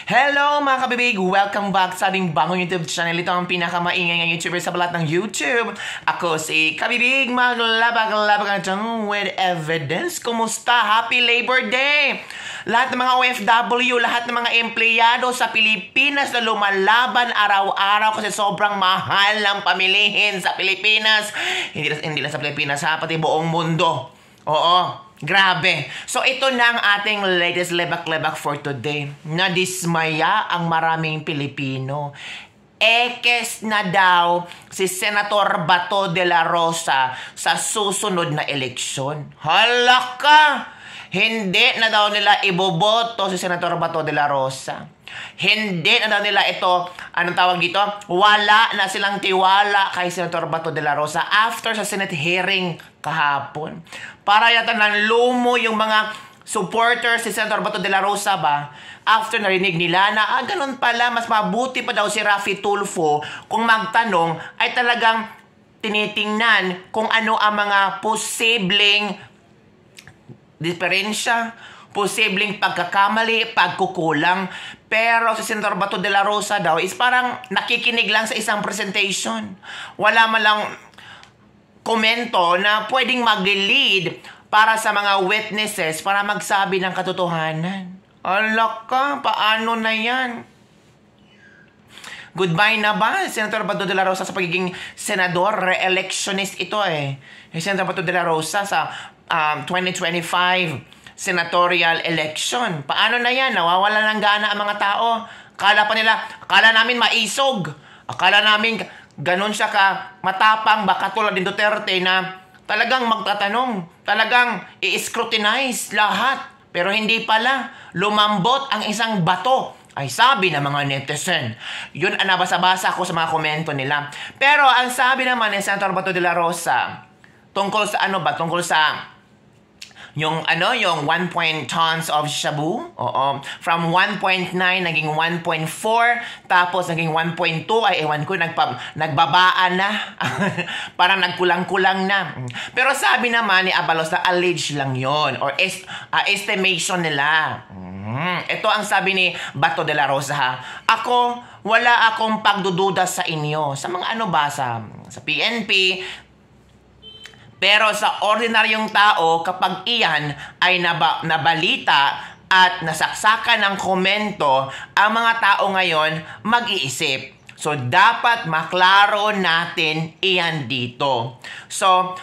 Hello mga kabibig! Welcome back sa ating bagong YouTube channel. Ito ang pinakamaingay ng YouTuber sa balat ng YouTube. Ako si Kabibig, maglabag-labag dyan with evidence. Kumusta? Happy Labor Day! Lahat ng mga OFW, lahat ng mga empleyado sa Pilipinas na lumalaban araw-araw kasi sobrang mahal ng pamilihin sa Pilipinas. Hindi lang sa Pilipinas ha, pati buong mundo. Oo. Grabe. So, ito na ang ating latest lebak-lebak for today. Nadismaya ang maraming Pilipino. Ekes na daw si Senator Bato de la Rosa sa susunod na eleksyon. Hala ka! Hindi na daw nila iboboto si Senator Bato de la Rosa. Hindi na daw nila ito, anong tawag dito? Wala na silang tiwala kay Senator Bato de la Rosa after sa Senate hearing kahapon. Para yata nanlumo yung mga supporters si Senator Bato de la Rosa ba? After narinig nila na, ganun pala, mas mabuti pa daw si Raffy Tulfo kung magtanong ay talagang tinitingnan kung ano ang mga posibleng diferensya, posibleng pagkakamali, pagkukulang. Pero si Senator Bato de la Rosa daw is parang nakikinig lang sa isang presentation. Wala man lang komento na pwedeng mag-lead para sa mga witnesses para magsabi ng katotohanan. Ala ka, paano na yan? Goodbye na ba, Senator Bato de la Rosa sa pagiging senador? Re-electionist ito eh. Senator Bato de la Rosa sa 2025 senatorial election. Paano na yan? Nawawala ng gana ang mga tao. Akala namin maisog. Akala namin ganun siya ka matapang, baka tulad din Duterte na talagang magtatanong, talagang i-scrutinize lahat. Pero hindi pala. Lumambot ang isang bato. Ay sabi ng mga netizen. Yun ang nabasa-basa ko sa mga komento nila. Pero ang sabi naman ni Senator Bato de la Rosa, tungkol sa ano ba? Tungkol sa yung 1 tons of shabu. Oo. From 1.9 naging 1.4, tapos naging 1.2, ay ewan ko, nagbabaan na. Parang nagkulang-kulang na. Pero sabi naman ni Abalos na alleged lang yon or estimation nila. Ito ang sabi ni Bato de la Rosa ha. Ako, wala akong pagdududa sa inyo. Sa mga ano ba, sa PNP. Pero sa ordinaryong tao, kapag iyan ay nabalita at nasaksakan ng komento, ang mga tao ngayon mag-iisip. So, dapat maklaro natin iyan dito. So,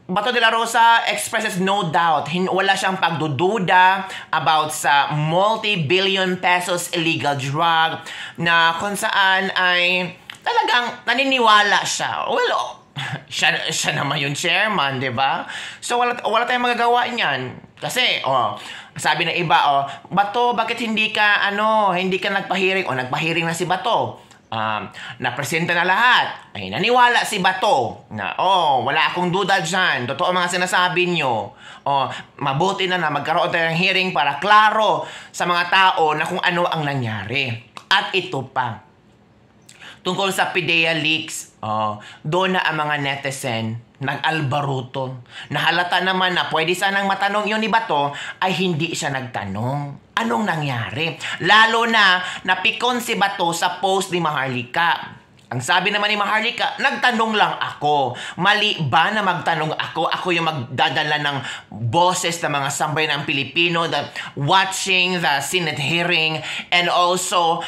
Bato de la Rosa expresses no doubt. Wala siyang pagdududa about sa multi-billion pesos illegal drug na kung saan ay talagang naniniwala siya. Well, siya naman yung chairman, di ba? So, wala tayong magagawa niyan. Kasi, sabi ng iba, Bato, bakit hindi ka nagpahiring? Nagpahiring na si Bato. Napresenta na lahat. Ay, naniwala si Bato na, wala akong duda dyan. Totoo mga sinasabi nyo. Mabuti na magkaroon tayo ng hearing para klaro sa mga tao na kung ano ang nangyari. At ito pa. Tungkol sa PIDEA leaks, doon na ang mga netizen nag-albaruto. Nahalata naman na pwede sanang matanong yun ni Bato ay hindi siya nagtanong. Anong nangyari? Lalo na napikon si Bato sa post ni Maharlika. Ang sabi naman ni Maharlika, nagtanong lang ako. Mali ba na magtanong ako? Ako yung magdadala ng boses ng mga sambayan ng Pilipino that watching the Senate hearing and also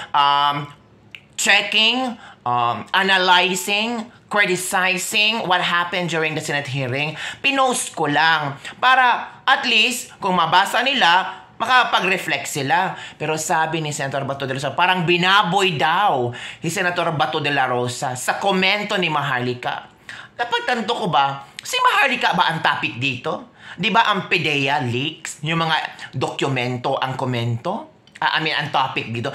checking, analyzing, criticizing what happened during the Senate hearing. Pinost ko lang para at least kung mabasa nila, makapag-reflect sila. Pero sabi ni Senator Bato de la Rosa, parang binaboy daw si Senator Bato de la Rosa sa komento ni Maharlika. Napagtanto ko ba, si Maharlika ba ang topic dito? Di ba ang PIDEA leaks, yung mga dokumento ang komento? Ang topic dito.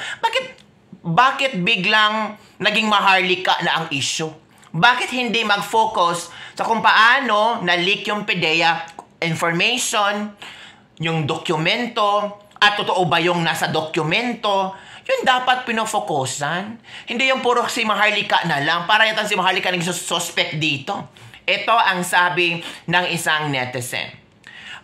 Bakit biglang naging Maharlika na ang issue? Bakit hindi mag-focus sa kung paano na-leak yung PIDEA information, yung dokumento, at totoo ba yung nasa dokumento? Yun dapat pinofokusan. Hindi yung puro si Maharlika na lang. Para yata si Maharlika naging suspect dito. Ito ang sabi ng isang netizen.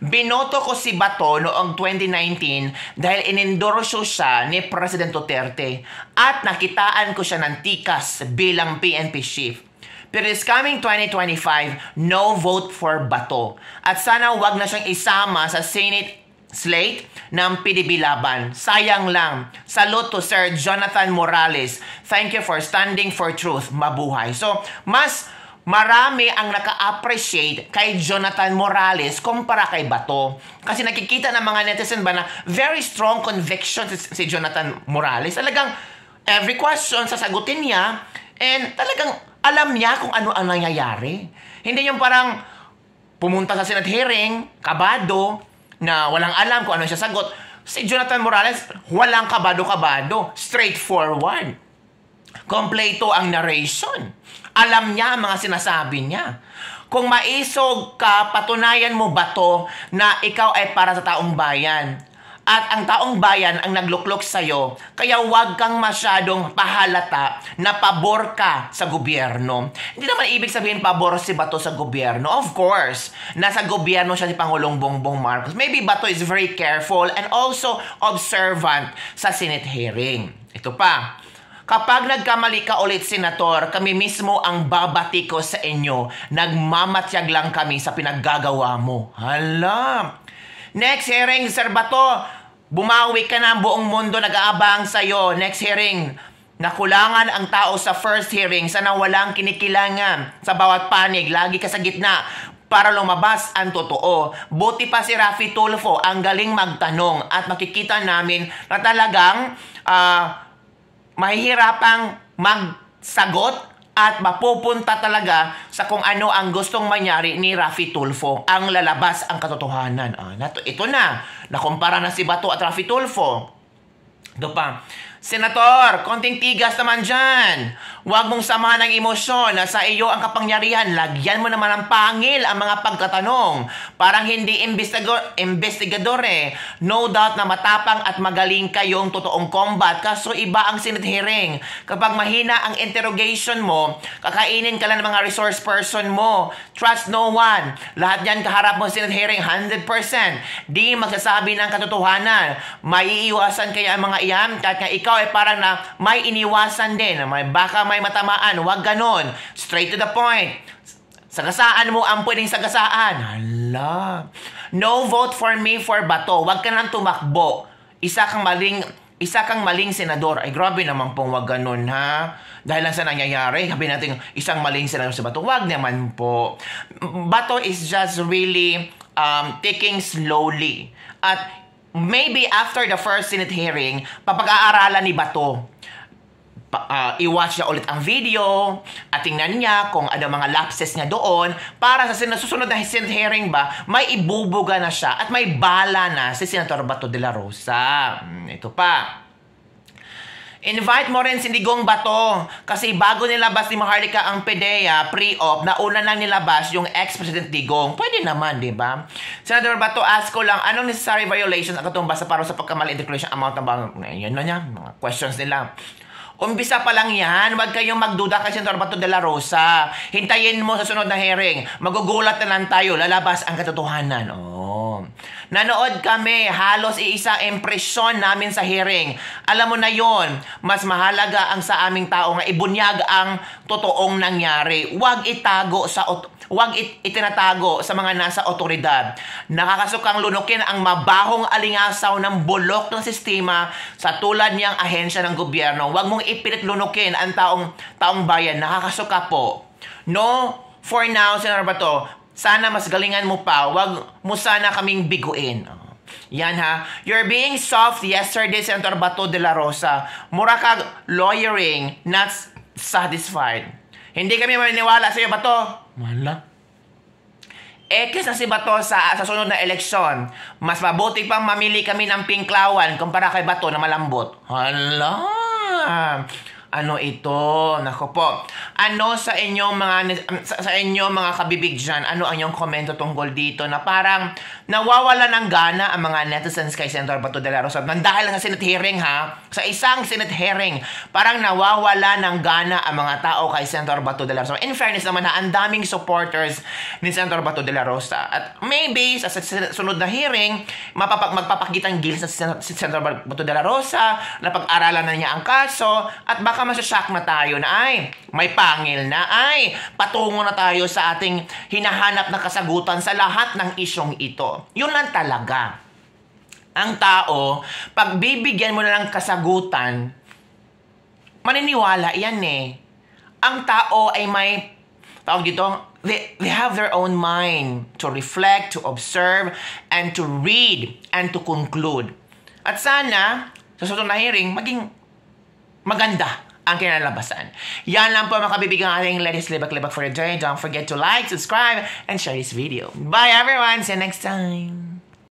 Binoto ko si Bato noong 2019 dahil inendorso siya ni President Duterte at nakitaan ko siya ng tikas bilang PNP chief. Pero this coming 2025, no vote for Bato. At sana wag na siyang isama sa Senate slate ng PDB Laban. Sayang lang. Salute to Sir Jonathan Morales. Thank you for standing for truth. Mabuhay. So, mas marami ang naka-appreciate kay Jonathan Morales kumpara kay Bato. Kasi nakikita ng mga netizen ba na very strong conviction si Jonathan Morales. Talagang every question sasagutin niya and talagang alam niya kung ano ang nangyayari. Hindi yung parang pumunta sa Senate hearing, kabado, na walang alam kung ano siya sagot. Si Jonathan Morales, walang kabado-kabado. Straightforward. Kompleto ang narration. Alam niya ang mga sinasabi niya. Kung maisog ka, patunayan mo ba to na ikaw ay para sa taong bayan? At ang taong bayan ang nagluklok sa'yo, kaya huwag kang masyadong pahalata na pabor ka sa gobyerno. Hindi naman ibig sabihin pabor si Bato sa gobyerno. Of course, nasa gobyerno siya si Pangulong Bongbong Marcos. Maybe Bato is very careful and also observant sa Senate hearing. Ito pa. Kapag nagkamali ka ulit, Senator, kami mismo ang babati ko sa inyo. Nagmamatyag lang kami sa pinaggagawa mo. Hala! Next hearing, Sir Bato, bumawi ka na, buong mundo nag-aabang sa'yo. Next hearing, nakulangan ang tao sa first hearing, sana walang kinikilangan sa bawat panig, lagi ka sa gitna para lumabas ang totoo. Buti pa si Raffy Tulfo, ang galing magtanong at makikita namin na talagang mahihirapang magsagot at mapupunta talaga sa kung ano ang gustong mangyari ni Raffy Tulfo. Ang lalabas ang katotohanan. Ito na. Nakumpara na si Bato at Raffy Tulfo. Ito pa. Senator, konting tigas naman dyan. Huwag mong samahan ng emosyon na sa iyo ang kapangyarihan. Lagyan mo naman ng pangil ang mga pagtatanong. Parang hindi investigador eh. No doubt na matapang at magaling kayong totoong combat. Kaso iba ang Senate hearing. Kapag mahina ang interrogation mo, kakainin ka lang ng mga resource person mo. Trust no one. Lahat yan kaharap mo Senate hearing 100%. Di magsasabi ng katotohanan. Maiiwasan kaya ang mga iyan kahit nga ikaw ay parang na may iniwasan din. Baka may matamaan. Huwag ganon. Straight to the point. Sagasaan mo ang pwedeng sagasaan. Hala. No vote for me for Bato. Huwag ka nang tumakbo. Isa kang maling senador. Ay, grabe naman pong wag ganon, ha? Dahil lang sa nangyayari, sabi natin isang maling senador sa Bato. Wag naman po. Bato is just really taking slowly. At maybe after the first Senate hearing, papag-aaralan ni Bato. I-watch niya ulit ang video at tingnan niya kung ano mga lapses niya doon para sa susunod na Senate hearing ba, may ibubuga na siya at may bala na si Senator Bato de la Rosa. Ito pa. Invite mo rin si Digong Bato kasi bago nilabas ni Maharlika ang PDEA pre-op, nauna lang nilabas yung ex-President Digong. Pwede naman, di ba? Senator Bato, ask ko lang, anong necessary violations ang katumbas sa sa pagkamali declaration amount ng bang... Yan na niya, mga questions nila. Umpisa pa lang yan. Huwag kayong magduda kay Senator Bato de la Rosa. Hintayin mo sa sunod na hearing. Magugulat na lang tayo. Lalabas ang katotohanan. Nanood kami. Halos iisa impresyon namin sa hearing. Alam mo na yon. Mas mahalaga ang sa aming tao nga ibunyag ang totoong nangyari. Huwag itago sa Huwag itinatago sa mga nasa otoridad. Nakakasukang lunukin ang mabahong alingasaw ng bulok ng sistema sa tulad niyang ahensya ng gobyerno. Huwag mong ipilit lunukin ang taong bayan. Nakakasuka po. No, for now, Senator Bato, sana mas galingan mo pa. Huwag mo sana kaming biguin. Yan ha. You're being soft yesterday, Senator Bato de la Rosa. Mura ka lawyering, not satisfied. Hindi kami maniniwala sa iyo, Bato. Wala. Ekis na si Bato sa sunod na eleksyon. Mas mabuti pang mamili kami ng pinklawan kumpara kay Bato na malambot. Hala. Ano ito? Nako po. Ano sa inyong mga kabibig dyan, ano ang inyong komento tungkol dito na parang nawawala ng gana ang mga netizens kay Senator Bato de la Rosa. Dahil sa Senate hearing sa isang Senate hearing, parang nawawala ng gana ang mga tao kay Senator Bato de la Rosa. In fairness naman ang daming supporters ni Senator Bato de la Rosa. At maybe sa sunod na hearing, magpapakitang gil sa si Senator Bato de la Rosa, na pag-aralan na niya ang kaso, at baka masashock na tayo na may pangil na patungo na tayo sa ating hinahanap na kasagutan sa lahat ng isyong ito. Yun lang talaga. Ang tao, pag bibigyan mo na ng kasagutan, maniniwala yan Ang tao ay may, tawag dito, they have their own mind to reflect, to observe, and to read, and to conclude. At sana, sa susunod na hearing, maging maganda ang kinalabasan. Yan lang po mga kabibig ang ating Ladies Libak-Libak for today. Don't forget to like, subscribe, and share this video. Bye everyone! See you next time!